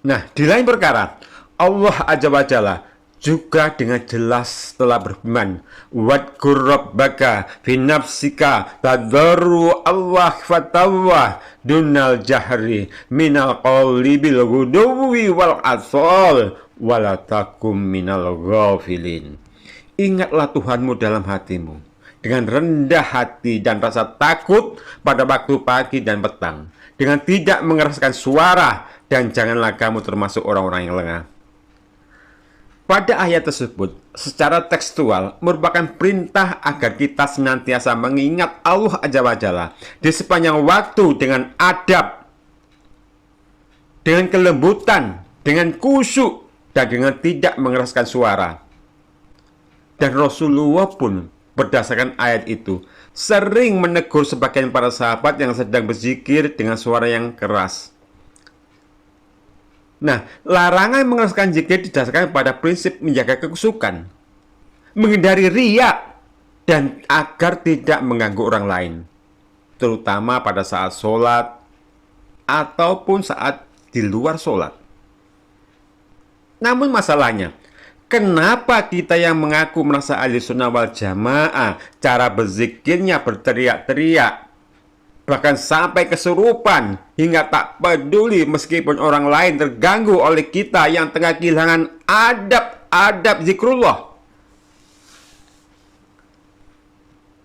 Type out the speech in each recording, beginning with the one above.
Nah, di lain perkara, Allah Azza wa Jalla juga dengan jelas telah berfirman, wadkur rabbaka fi nafsika tadarru Allah fatawah dunal jahri minal qawli bil guduwi wal asal walatakum minal ghafilin. Ingatlah Tuhanmu dalam hatimu dengan rendah hati dan rasa takut pada waktu pagi dan petang, dengan tidak mengeraskan suara, dan janganlah kamu termasuk orang-orang yang lengah. Pada ayat tersebut, secara tekstual merupakan perintah agar kita senantiasa mengingat Allah Azza wa Jalla di sepanjang waktu dengan adab, dengan kelembutan, dengan khusyuk, dan dengan tidak mengeraskan suara. Dan Rasulullah pun berdasarkan ayat itu sering menegur sebagian para sahabat yang sedang berzikir dengan suara yang keras. Nah, larangan mengeraskan zikir didasarkan pada prinsip menjaga kekhusyukan, menghindari riya, dan agar tidak mengganggu orang lain, terutama pada saat sholat ataupun saat di luar sholat. Namun masalahnya, kenapa kita yang mengaku merasa ahli sunnah wal jamaah cara berzikirnya berteriak-teriak, bahkan sampai kesurupan, hingga tak peduli meskipun orang lain terganggu oleh kita yang tengah kehilangan adab-adab zikrullah?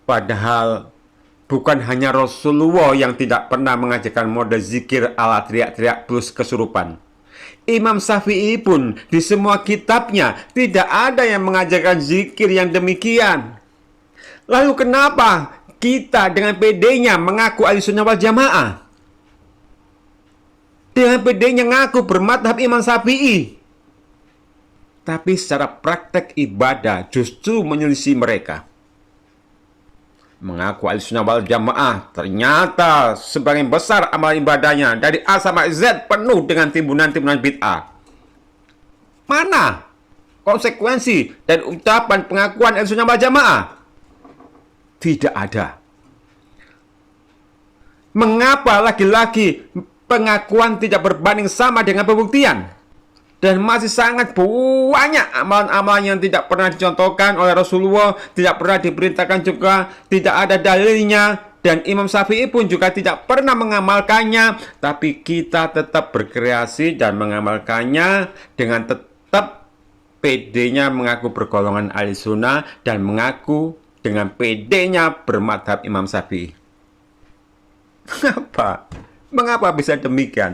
Padahal bukan hanya Rasulullah yang tidak pernah mengajarkan mode zikir ala teriak-teriak plus kesurupan. Imam Syafi'i pun di semua kitabnya tidak ada yang mengajarkan zikir yang demikian. Lalu kenapa kita dengan pedenya mengaku ahli sunnah wal jamaah, dengan pedenya ngaku bermadhab Imam Syafi'i, tapi secara praktek ibadah justru menyelisih mereka? Mengaku ahli sunnah wal jamaah, ternyata sebagian besar amal ibadahnya dari A sampai Z penuh dengan timbunan-timbunan bid'ah. Mana konsekuensi dari ucapan pengakuan ahli sunnah wal jamaah? Tidak ada. Mengapa lagi-lagi pengakuan tidak berbanding sama dengan pembuktian? Dan masih sangat banyak amalan-amalan yang tidak pernah dicontohkan oleh Rasulullah, tidak pernah diperintahkan juga, tidak ada dalilnya, dan Imam Syafi'i pun juga tidak pernah mengamalkannya, tapi kita tetap berkreasi dan mengamalkannya dengan tetap pedenya mengaku bergolongan ahli sunnah dan mengaku dengan pedenya bermadhab Imam Syafi'i. Mengapa bisa demikian?